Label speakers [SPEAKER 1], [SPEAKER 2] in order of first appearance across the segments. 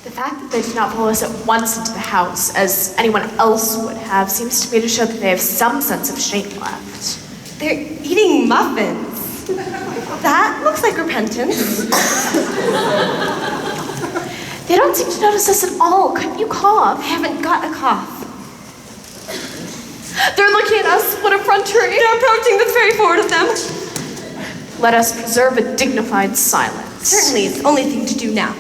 [SPEAKER 1] The fact that they did not follow us at once into the house, as anyone else would have, seems to me to show that they have some sense of shame left.
[SPEAKER 2] They're eating muffins. That looks like repentance.
[SPEAKER 1] They don't seem to notice us at all. Couldn't you cough?
[SPEAKER 2] I haven't got a cough.
[SPEAKER 1] They're looking at us. What effrontery.
[SPEAKER 2] They're approaching the very forward of them.
[SPEAKER 1] Let us preserve a dignified silence.
[SPEAKER 2] Certainly, it's the only thing to do now.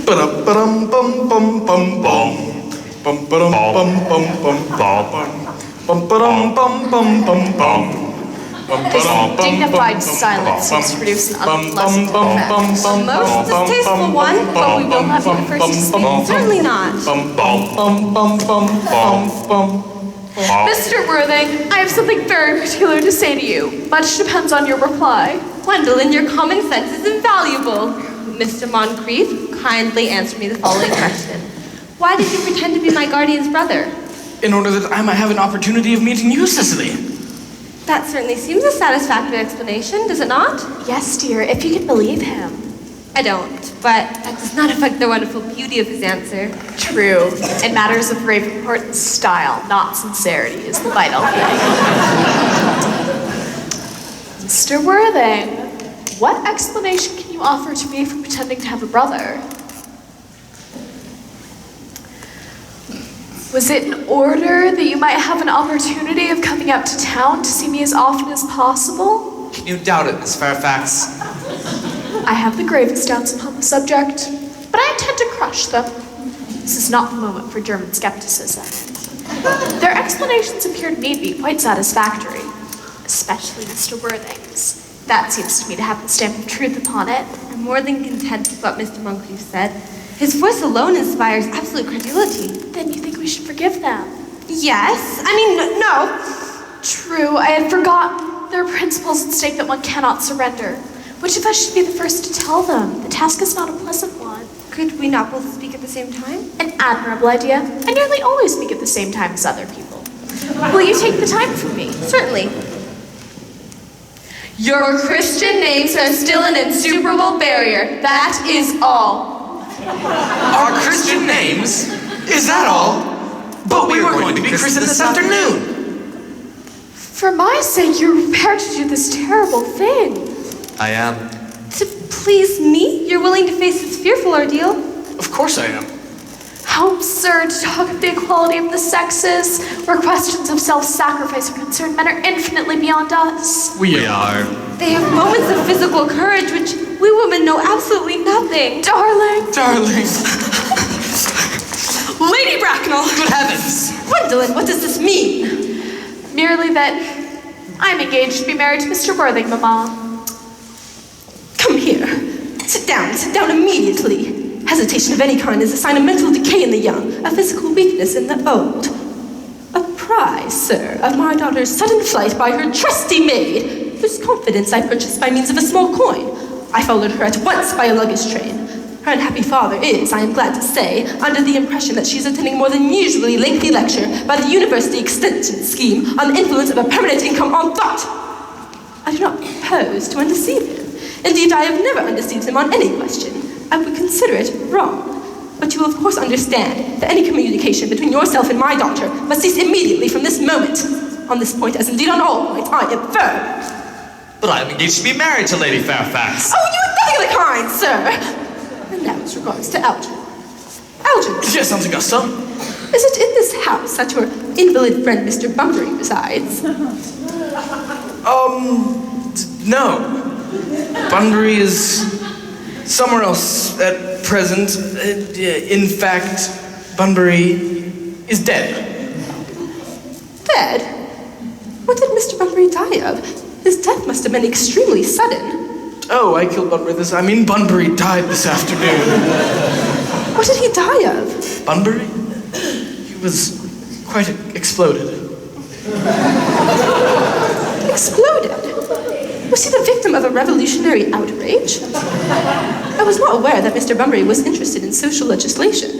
[SPEAKER 1] This dignified silence seems to produce an unpleasant effect.
[SPEAKER 2] A most distasteful one,
[SPEAKER 1] but we will not be the first to speak.
[SPEAKER 2] Certainly not.
[SPEAKER 1] Mr. Worthing, I have something very particular to say to you. Much depends on your reply.
[SPEAKER 2] Gwendolyn, your common sense is invaluable. Mr. Moncrief, kindly answer me the following question. Why did you pretend to be my guardian's brother?
[SPEAKER 3] In order that I might have an opportunity of meeting you, Cicely.
[SPEAKER 2] That certainly seems a satisfactory explanation, does it not?
[SPEAKER 1] Yes, dear, if you can believe him.
[SPEAKER 2] I don't, but that does not affect the wonderful beauty of his answer.
[SPEAKER 1] True. In matters of grave importance, style, not sincerity, is the vital thing. Mr. Worthing, what explanation can you offer to me for pretending to have a brother? Was it in order that you might have an opportunity of coming up to town to see me as often as possible?
[SPEAKER 3] Can you doubt it, Miss Fairfax?
[SPEAKER 1] I have the gravest doubts upon the subject, but I intend to crush them. This is not the moment for German skepticism. Their explanations appear to me to be quite satisfactory, especially Mr. Worthing's. That seems to me to have the stamp of truth upon it.
[SPEAKER 2] I'm more than content with what Mr. Moncrief said. His voice alone inspires absolute credulity.
[SPEAKER 1] Then you think we should forgive them?
[SPEAKER 2] Yes. I mean, no.
[SPEAKER 1] True, I had forgotten. There are principles at stake that one cannot surrender. Which of us should be the first to tell them? The task is not a pleasant one.
[SPEAKER 2] Could we not both speak at the same time?
[SPEAKER 1] An admirable idea. I nearly always speak at the same time as other people. Will you take the time from me?
[SPEAKER 2] Certainly. Your Christian names are still an insuperable barrier. That is all.
[SPEAKER 3] Our Christian names? Is that all? But we were going to be christened this afternoon.
[SPEAKER 1] For my sake, you're prepared to do this terrible thing.
[SPEAKER 3] I am.
[SPEAKER 2] To please me? You're willing to face this fearful ordeal?
[SPEAKER 3] Of course I am.
[SPEAKER 1] How absurd to talk of the equality of the sexes, where questions of self-sacrifice are concerned. Men are infinitely beyond us.
[SPEAKER 3] We are.
[SPEAKER 2] They have moments of physical courage which we women know absolutely nothing.
[SPEAKER 1] Darling.
[SPEAKER 3] Darling.
[SPEAKER 2] Lady Bracknell!
[SPEAKER 3] Good heavens!
[SPEAKER 2] Gwendolyn, what does this mean?
[SPEAKER 1] Merely that I'm engaged to be married to Mr. Worthing, Mamma.
[SPEAKER 2] Come here. Sit down immediately. Hesitation of any kind is a sign of mental decay in the young, a physical weakness in the old. A prize, sir, of my daughter's sudden flight by her trusty maid, whose confidence I purchased by means of a small coin. I followed her at once by a luggage train. Her unhappy father is, I am glad to say, under the impression that she is attending more than usually lengthy lecture by the University Extension Scheme on the influence of a permanent income on thought. I do not propose to undeceive him. Indeed, I have never undeceived him on any question. I would consider it wrong. But you will of course understand that any communication between yourself and my daughter must cease immediately from this moment. On this point, as indeed on all points, I am firm.
[SPEAKER 3] But I am engaged to be married to Lady Fairfax.
[SPEAKER 2] Oh, you are nothing of the kind, sir! And now as regards to Algernon. Algernon.
[SPEAKER 3] Yes, Aunt Augusta.
[SPEAKER 2] Is it in this house that your invalid friend Mr. Bunbury resides?
[SPEAKER 3] No. Bunbury is somewhere else at present. In fact, Bunbury is dead.
[SPEAKER 2] Dead? What did Mr. Bunbury die of? His death must have been extremely sudden.
[SPEAKER 3] Oh, I killed Bunbury Bunbury died this afternoon.
[SPEAKER 2] What did he die of?
[SPEAKER 3] Bunbury? He was quite exploded.
[SPEAKER 2] Exploded? Was he the victim of a revolutionary outrage? I was not aware that Mr. Bunbury was interested in social legislation.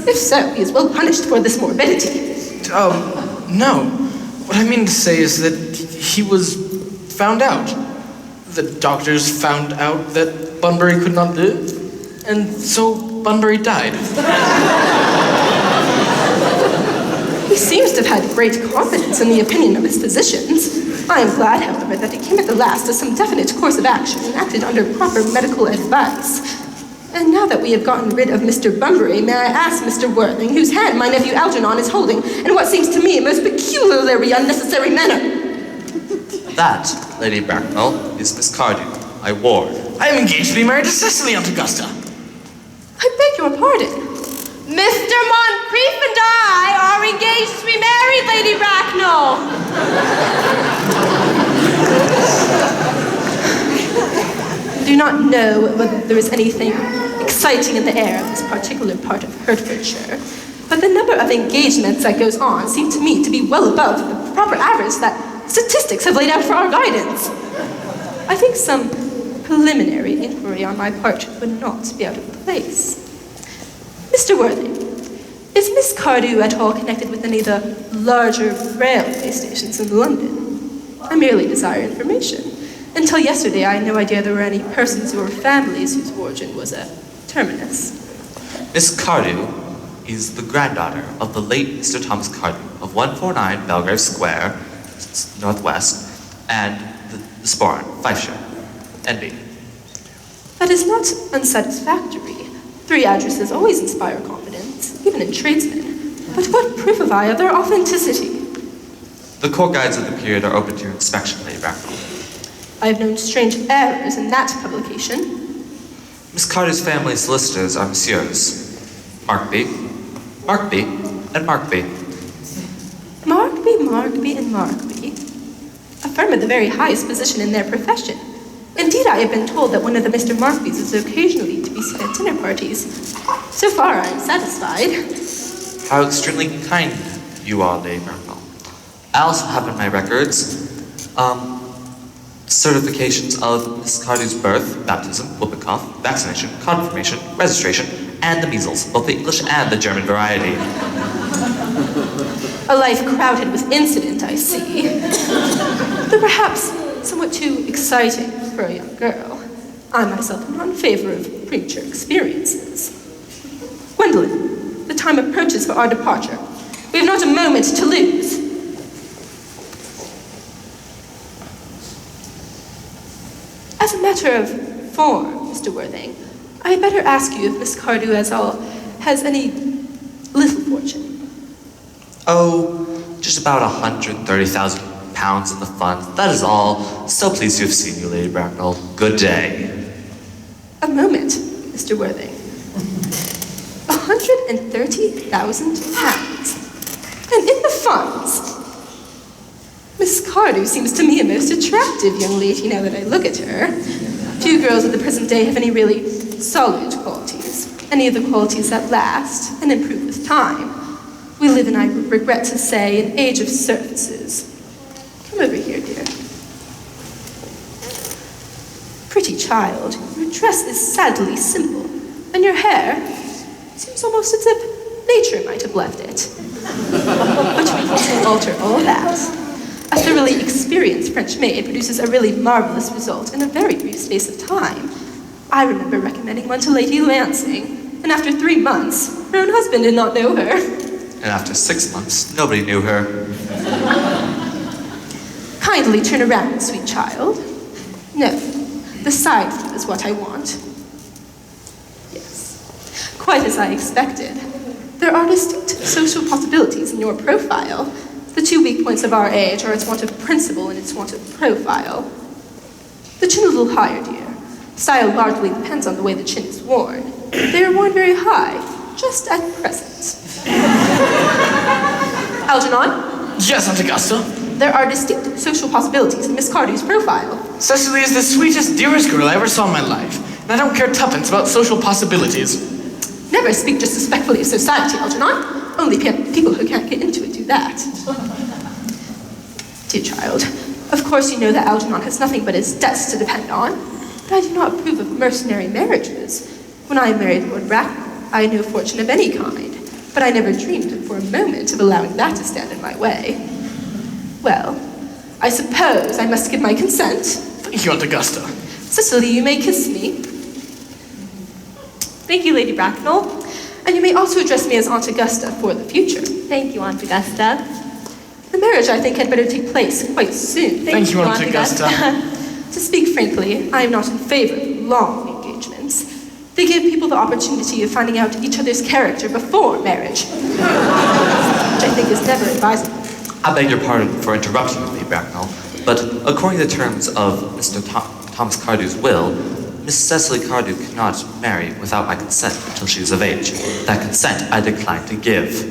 [SPEAKER 2] If so, he is well punished for this morbidity.
[SPEAKER 3] No. What I mean to say is that he was found out. The doctors found out that Bunbury could not live. And so Bunbury died.
[SPEAKER 2] He seems to have had great confidence in the opinion of his physicians. I am glad, however, that he came at the last to some definite course of action and acted under proper medical advice. And now that we have gotten rid of Mr. Bunbury, may I ask Mr. Worthing, whose hand my nephew Algernon is holding in what seems to me a most peculiarly unnecessary manner?
[SPEAKER 4] That, Lady Bracknell, is Miss Cardew, my ward.
[SPEAKER 3] I am engaged to be married to Cecily, Aunt Augusta.
[SPEAKER 2] I beg your pardon.
[SPEAKER 5] Mr. Moncrief and I are engaged to be married, Lady Bracknell.
[SPEAKER 2] I do not know whether there is anything exciting in the air of this particular part of Hertfordshire, but the number of engagements that goes on seem to me to be well above the proper average that statistics have laid out for our guidance. I think some preliminary inquiry on my part would not be out of place. Mr. Worthing, is Miss Cardew at all connected with any of the larger railway stations in London? I merely desire information. Until yesterday, I had no idea there were any persons or families whose origin was a terminus.
[SPEAKER 4] Miss Cardew is the granddaughter of the late Mr. Thomas Cardew of 149 Belgrave Square, northwest, and the Sporran, Fifeshire, NB.
[SPEAKER 2] That is not unsatisfactory. 3 addresses always inspire confidence, even in tradesmen. But what proof have I of their authenticity?
[SPEAKER 4] The court guides of the period are open to your inspection, Lady Bracknell.
[SPEAKER 2] I have known strange errors in that publication.
[SPEAKER 4] Miss Cardew's family solicitors are Messrs. Markby, and Markby.
[SPEAKER 2] Markby, and Markby. A firm of the very highest position in their profession. Indeed, I have been told that one of the Mr. Markbys is occasionally to be seen at dinner parties. So far, I am satisfied.
[SPEAKER 4] How extremely kind you are, Lady Bracknell. I also have in my records, certifications of Miss Cardew's birth, baptism, whooping cough, vaccination, confirmation, registration, and the measles, both the English and the German variety.
[SPEAKER 2] A life crowded with incident, I see. Though perhaps somewhat too exciting for a young girl. I myself am not in favor of premature experiences. Gwendolyn, the time approaches for our departure. We have not a moment to lose. As a matter of form, Mr. Worthing, I had better ask you if Miss Cardew has any little fortune.
[SPEAKER 4] Oh, just about 130,000 pounds in the fund. That is all. So pleased to have seen you, Lady Bracknell. Good day.
[SPEAKER 2] A moment, Mr. Worthing. 130,000 pounds. And in the funds. Miss Cardew seems to me a most attractive young lady now that I look at her. Few girls of the present day have any really solid qualities. Any of the qualities that last and improve with time. We live in, I regret to say, an age of surfaces. Come over here, dear. Pretty child, your dress is sadly simple, and your hair seems almost as if nature might have left it. But we can alter all that. A thoroughly experienced French maid produces a really marvelous result in a very brief space of time. I remember recommending one to Lady Lansing, and after 3 months, her own husband did not know her.
[SPEAKER 4] And after 6 months, nobody knew her.
[SPEAKER 2] Kindly turn around, sweet child. No, the side view is what I want. Yes, quite as I expected. There are distinct social possibilities in your profile. The 2 weak points of our age are its want of principle and its want of profile. The chin a little higher, dear. Style largely depends on the way the chin is worn. They are worn very high, just at present. Algernon?
[SPEAKER 3] Yes, Aunt Augusta.
[SPEAKER 2] There are distinct social possibilities in Miss Cardew's profile.
[SPEAKER 3] Cecily is the sweetest, dearest girl I ever saw in my life. And I don't care tuppence about social possibilities.
[SPEAKER 2] Never speak disrespectfully of society, Algernon. Only people who can't get into it do that. Dear child, of course you know that Algernon has nothing but his debts to depend on. But I do not approve of mercenary marriages. When I married Lord Bracknell, I had no fortune of any kind. But I never dreamed for a moment of allowing that to stand in my way. Well, I suppose I must give my consent.
[SPEAKER 3] Thank you, Aunt Augusta.
[SPEAKER 2] Cecily, you may kiss me.
[SPEAKER 5] Thank you, Lady Bracknell.
[SPEAKER 2] And you may also address me as Aunt Augusta for the future.
[SPEAKER 5] Thank you, Aunt Augusta.
[SPEAKER 2] The marriage, I think, had better take place quite soon.
[SPEAKER 3] Thank you, Aunt Augusta.
[SPEAKER 2] To speak frankly, I am not in favor of long engagements. They give people the opportunity of finding out each other's character before marriage, which I think is never advisable.
[SPEAKER 4] I beg your pardon for interrupting you, Lady Bracknell, but according to the terms of Mr. Thomas Cardew's will, Miss Cecily Cardew cannot marry without my consent until she is of age. That consent I decline to give.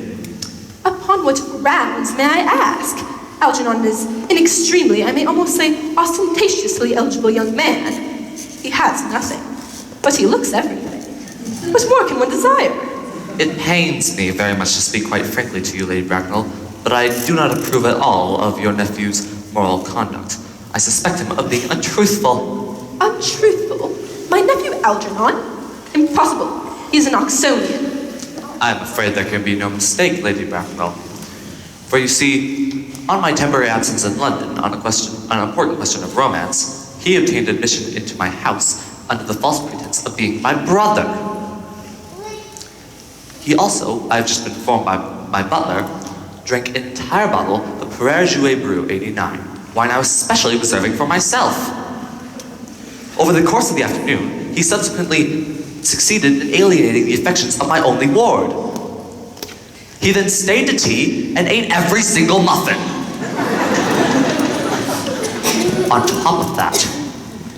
[SPEAKER 2] Upon what grounds, may I ask? Algernon is an extremely, I may almost say ostentatiously eligible young man. He has nothing, but he looks everything. What more can one desire?
[SPEAKER 4] It pains me very much to speak quite frankly to you, Lady Bracknell, but I do not approve at all of your nephew's moral conduct. I suspect him of being untruthful.
[SPEAKER 2] Untruthful? My nephew Algernon? Impossible. He's an Oxonian.
[SPEAKER 4] I'm afraid there can be no mistake, Lady Bracknell. For you see, on my temporary absence in London on an important question of romance, he obtained admission into my house under the false pretense of being my brother. He also, I've just been informed by my butler, drank an entire bottle of Perrier Jouet Brew 89, wine I was specially reserving for myself. Over the course of the afternoon, he subsequently succeeded in alienating the affections of my only ward. He then stayed to tea and ate every single muffin. On top of that,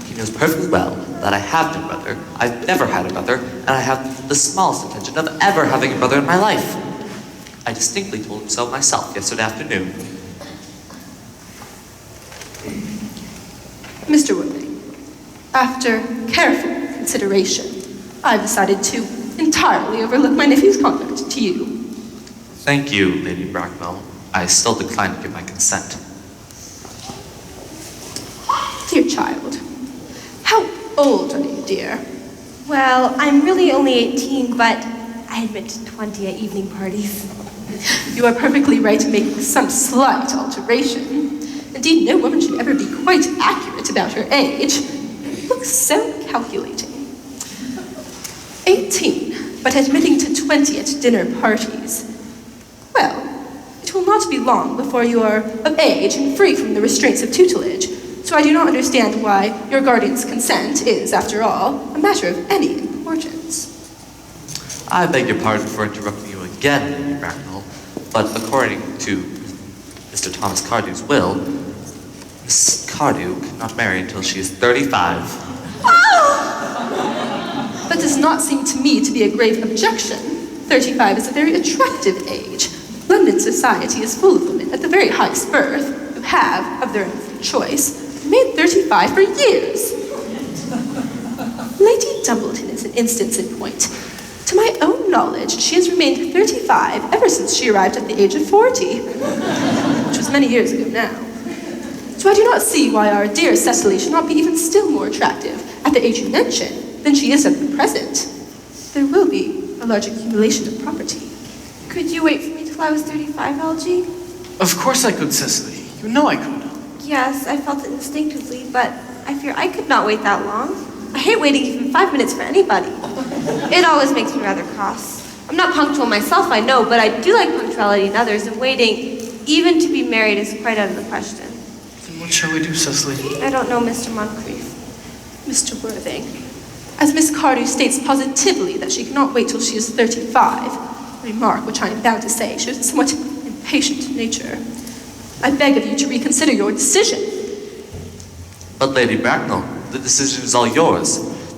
[SPEAKER 4] he knows perfectly well that I have no brother, I've never had a brother, and I have the smallest intention of ever having a brother in my life. I distinctly told him so myself yesterday afternoon.
[SPEAKER 2] Mr. Worthing, after careful consideration, I've decided to entirely overlook my nephew's conduct to you.
[SPEAKER 4] Thank you, Lady Bracknell. I still decline to give my consent.
[SPEAKER 2] Dear child, how old are you, dear?
[SPEAKER 5] Well, I'm really only 18, but I admit to 20 at evening parties.
[SPEAKER 2] You are perfectly right in making some slight alteration. Indeed, no woman should ever be quite accurate about her age. You look so calculating. 18, but admitting to 20 at dinner parties. Well, it will not be long before you are of age and free from the restraints of tutelage, so I do not understand why your guardian's consent is, after all, a matter of any importance.
[SPEAKER 4] I beg your pardon for interrupting you again, Lady Bracknell, but according to Mr. Thomas Cardew's will, Miss Cardew cannot marry until she is 35.
[SPEAKER 2] That does not seem to me to be a grave objection. 35 is a very attractive age. London society is full of women at the very highest birth who have, of their own free choice, made 35 for years. Lady Dumbleton is an instance in point. To my own knowledge, she has remained 35 ever since she arrived at the age of 40, which was many years ago now. So I do not see why our dear Cecily should not be even still more attractive at the age you mention than she is at the present. There will be a large accumulation of property.
[SPEAKER 5] Could you wait for me till I was 35, Algie?
[SPEAKER 3] Of course I could, Cecily. You know I could.
[SPEAKER 5] Yes, I felt it instinctively, but I fear I could not wait that long. I hate waiting even 5 minutes for anybody. It always makes me rather cross. I'm not punctual myself, I know, but I do like punctuality in others, and waiting, even to be married, is quite out of the question.
[SPEAKER 3] Then what shall we do, Cecily?
[SPEAKER 5] I don't know, Mr. Moncrief.
[SPEAKER 2] Mr. Worthing, as Miss Cardew states positively that she cannot wait till she is 35, a remark which I am bound to say shows a somewhat impatient nature, I beg of you to reconsider your decision.
[SPEAKER 4] But Lady Bracknell, the decision is all yours.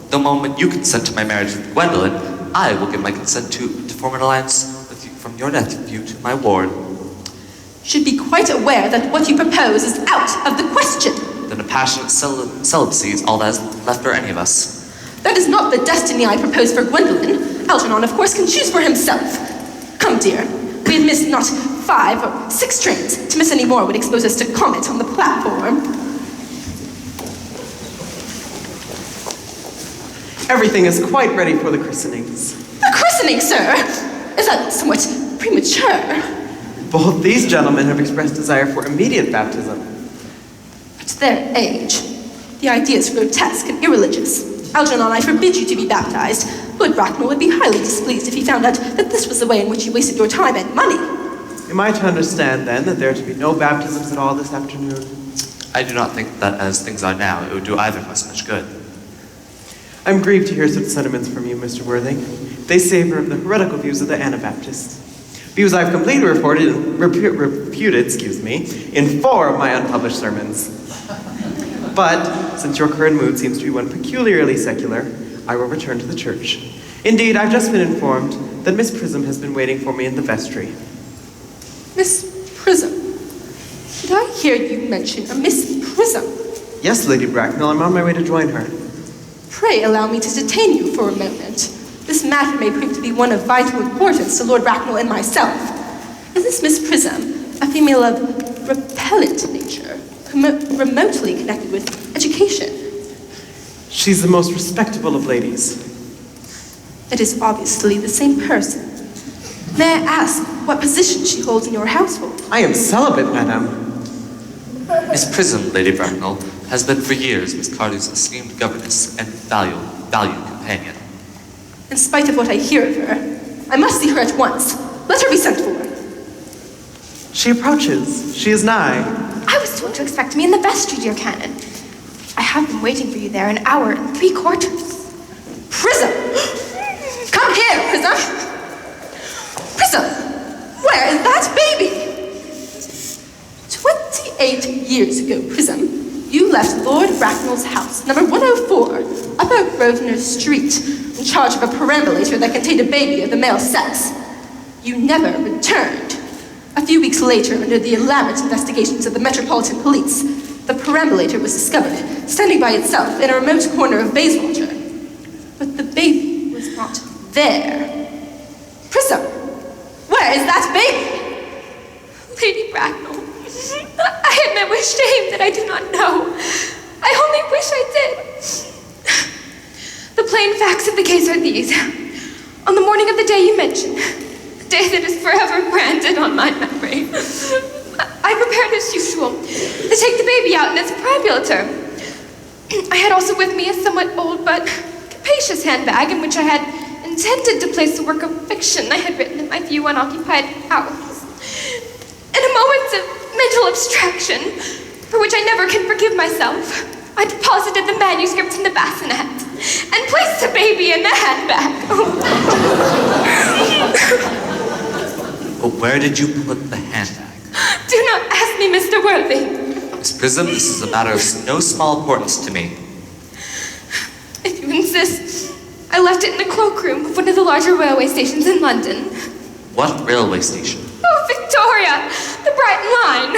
[SPEAKER 4] The moment you consent to my marriage with Gwendolyn, I will give my consent to form an alliance with you, from your nephew to my ward.
[SPEAKER 2] Should be quite aware that what you propose is out of the question.
[SPEAKER 4] Then a passionate celibacy is all that is left for any of us.
[SPEAKER 2] That is not the destiny I propose for Gwendolyn. Algernon, of course, can choose for himself. Come, dear. We had missed not 5 or 6 trains. To miss any more would expose us to comment on the platform.
[SPEAKER 6] Everything is quite ready for the christenings.
[SPEAKER 2] The christening, sir? Is that somewhat premature?
[SPEAKER 6] Both these gentlemen have expressed desire for immediate baptism.
[SPEAKER 2] At their age, the idea is grotesque and irreligious. Algernon, I forbid you to be baptized. Lord Bracknell would be highly displeased if he found out that this was the way in which you wasted your time and money.
[SPEAKER 6] Am I to understand, then, that there are to be no baptisms at all this afternoon?
[SPEAKER 4] I do not think that as things are now, it would do either of us much good.
[SPEAKER 6] I'm grieved to hear such sentiments from you, Mr. Worthing. They savor of the heretical views of the Anabaptists. Views I've completely refuted, in 4 of my unpublished sermons. But, since your current mood seems to be one peculiarly secular, I will return to the church. Indeed, I've just been informed that Miss Prism has been waiting for me in the vestry.
[SPEAKER 2] Miss Prism? Did I hear you mention a Miss Prism?
[SPEAKER 6] Yes, Lady Bracknell, I'm on my way to join her.
[SPEAKER 2] Pray allow me to detain you for a moment. This matter may prove to be one of vital importance to Lord Bracknell and myself. Is this Miss Prism a female of repellent nature, remotely connected with education?
[SPEAKER 6] She's the most respectable of ladies.
[SPEAKER 2] It is obviously the same person. May I ask what position she holds in your household?
[SPEAKER 6] I am celibate, madame.
[SPEAKER 4] Miss Prism, Lady Bracknell, has been for years Miss Cardew's esteemed governess and valued companion.
[SPEAKER 2] In spite of what I hear of her, I must see her at once. Let her be sent for.
[SPEAKER 6] She approaches. She is nigh.
[SPEAKER 1] I was told to expect me in the vestry, dear Canon. I have been waiting for you there an hour and 3/4.
[SPEAKER 2] Prism! Come here, Prism! Prism! Where is that baby? 28 years ago, Prism, you left Lord Bracknell's house, number 104, Upper Grosvenor Street, in charge of a perambulator that contained a baby of the male sex. You never returned. A few weeks later, under the elaborate investigations of the Metropolitan Police, the perambulator was discovered, standing by itself in a remote corner of Bayswater. But the baby was not there. Prism, where is that baby?
[SPEAKER 1] Lady Bracknell, I admit with shame that I do not know. I only wish I did. The plain facts of the case are these. On the morning of the day you mentioned, the day that is forever branded on my memory, I prepared as usual to take the baby out in its perambulator. I had also with me a somewhat old but capacious handbag in which I had intended to place the work of fiction I had written in my few unoccupied hours. In a moment of mental abstraction, for which I never can forgive myself, I deposited the manuscript in the bassinet and placed the baby in the handbag.
[SPEAKER 4] But where did you put the handbag?
[SPEAKER 1] Do not ask me, Mr. Worthing.
[SPEAKER 4] Miss Prism, this is a matter of no small importance to me.
[SPEAKER 1] If you insist, I left it in the cloakroom of one of the larger railway stations in London.
[SPEAKER 4] What railway station?
[SPEAKER 1] Oh, Victoria! The Brighton Line!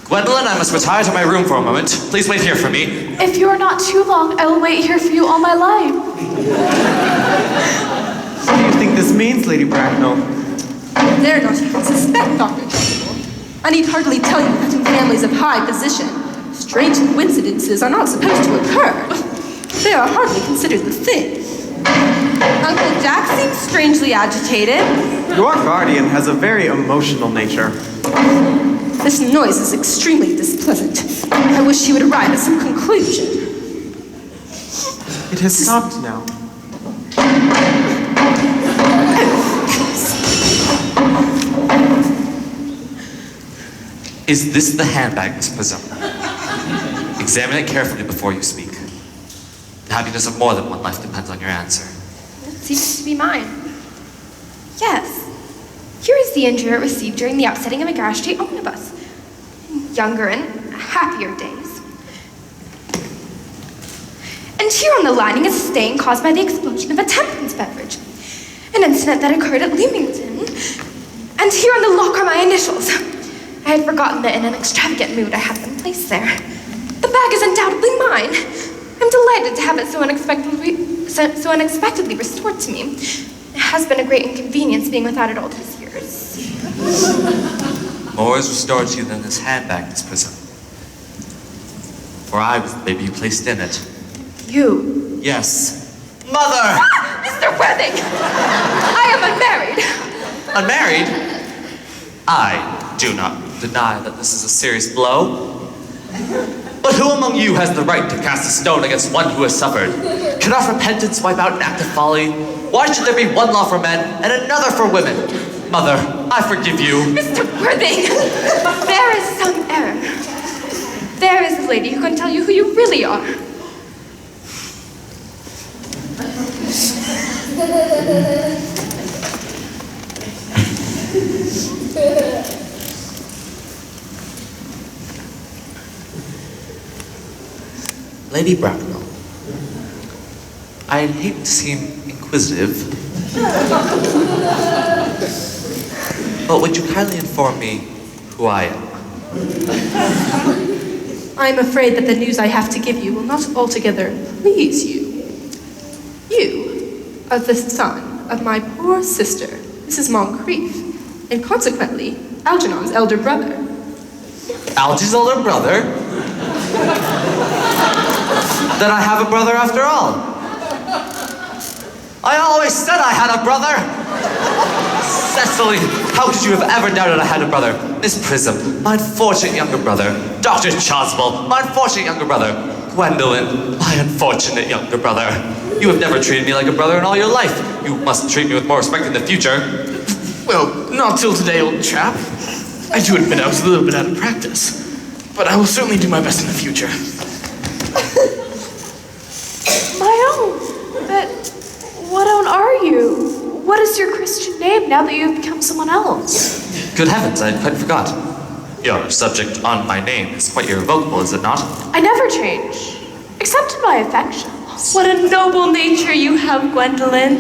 [SPEAKER 4] Gwendolyn, I must retire to my room for a moment. Please wait here for me.
[SPEAKER 1] If you are not too long, I will wait here for you all my life.
[SPEAKER 6] What do you think this means, Lady Bracknell?
[SPEAKER 2] You dare not even suspect, Dr. Trunchbull. I need hardly tell you that in families of high position, strange coincidences are not supposed to occur. They are hardly considered the thing.
[SPEAKER 5] Uncle Jack seems strangely agitated.
[SPEAKER 6] Your guardian has a very emotional nature.
[SPEAKER 2] This noise is extremely displeasant. I wish he would arrive at some conclusion.
[SPEAKER 6] It has stopped now.
[SPEAKER 4] Is this the handbag, Miss Prism? Examine it carefully before you speak. The happiness of more than one life depends on your answer.
[SPEAKER 1] It seems to be mine. Yes. Here is the injury it received during the upsetting of a Garage Street omnibus. In younger and happier days. And here on the lining is a stain caused by the explosion of a temperance beverage. An incident that occurred at Leamington. And here on the lock are my initials. I had forgotten that in an extravagant mood I had them placed there. The bag is undoubtedly mine. I'm delighted to have it so unexpectedly restored to me. It has been a great inconvenience being without it all these years.
[SPEAKER 4] More is restored to you than this handbag, Miss Prism. For I was the baby you placed in it.
[SPEAKER 1] You?
[SPEAKER 4] Yes. Mother!
[SPEAKER 1] Mr. Worthing! I am unmarried.
[SPEAKER 4] Unmarried? I do not deny that this is a serious blow. But who among you has the right to cast a stone against one who has suffered? Cannot repentance wipe out an act of folly? Why should there be one law for men and another for women? Mother, I forgive you.
[SPEAKER 5] Mr. Worthing, there is some error. There is a lady who can tell you who you really are.
[SPEAKER 4] Lady Bracknell, I'd hate to seem inquisitive, but would you kindly inform me who I am?
[SPEAKER 2] I'm afraid that the news I have to give you will not altogether please you. You are the son of my poor sister, Mrs. Moncrief, and consequently, Algernon's elder brother.
[SPEAKER 4] Algy's older brother? Then I have a brother after all. I always said I had a brother! Cecily, how could you have ever doubted I had a brother? Miss Prism, my unfortunate younger brother. Dr. Chasuble, my unfortunate younger brother. Gwendolyn, my unfortunate younger brother. You have never treated me like a brother in all your life. You must treat me with more respect in the future.
[SPEAKER 3] Well, not till today, old chap. I do admit I was a little bit out of practice, but I will certainly do my best in the future.
[SPEAKER 1] My own. But what own are you? What is your Christian name now that you have become someone else?
[SPEAKER 4] Good heavens, I had quite forgot. Your subject on my name is quite irrevocable, is it not?
[SPEAKER 1] I never change, except in my affections.
[SPEAKER 5] What a noble nature you have, Gwendolyn.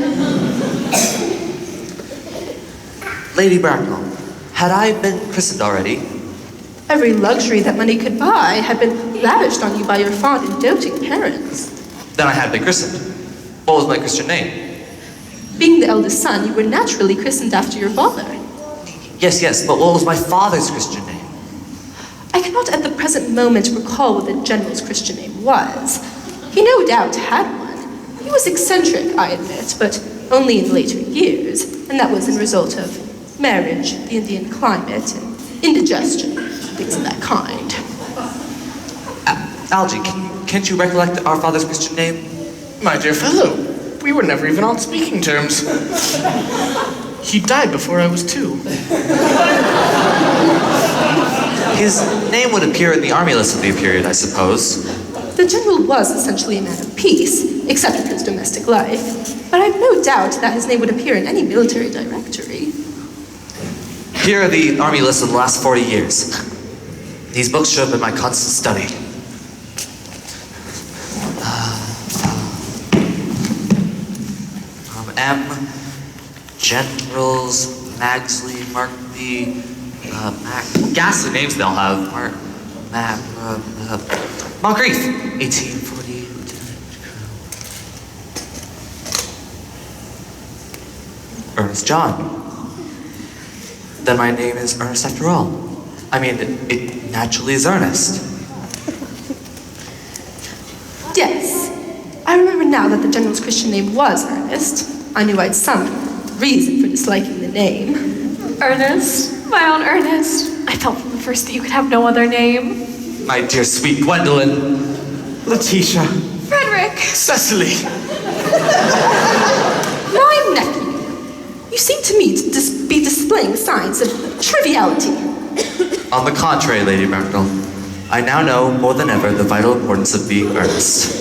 [SPEAKER 4] Lady Bracknell, had I been christened already?
[SPEAKER 2] Every luxury that money could buy had been lavished on you by your fond and doting parents.
[SPEAKER 4] Then I had been christened. What was my Christian name?
[SPEAKER 2] Being the eldest son, you were naturally christened after your father.
[SPEAKER 4] Yes, but what was my father's Christian name?
[SPEAKER 2] I cannot at the present moment recall what the general's Christian name was. He no doubt had one. He was eccentric, I admit, but only in later years, and that was in result of marriage, the Indian climate, and indigestion, things of that kind.
[SPEAKER 4] Algy, can't you recollect our father's Christian name?
[SPEAKER 3] My dear fellow, we were never even on speaking terms. He died before I was 2.
[SPEAKER 4] His name would appear in the army list of the period, I suppose.
[SPEAKER 2] The general was essentially a man of peace, except in his domestic life, but I have no doubt that his name would appear in any military directory.
[SPEAKER 4] Here are the army lists of the last 40 years. These books should have been my constant study. M, Generals, Magsley, Markby, ghastly names they'll have. Moncrief, 1840. Ernest John. Then my name is Earnest after all. I mean, it naturally is Earnest.
[SPEAKER 2] Yes, I remember now that the general's Christian name was Ernest. I knew I'd some reason for disliking the name.
[SPEAKER 1] Ernest, my own Ernest. I felt from the first that you could have no other name.
[SPEAKER 4] My dear sweet Gwendolyn.
[SPEAKER 6] Letitia.
[SPEAKER 5] Frederick!
[SPEAKER 3] Cecily!
[SPEAKER 2] My nephew, you seem to me to be displaying signs of triviality.
[SPEAKER 4] On the contrary, Lady Bracknell, I now know more than ever the vital importance of being earnest.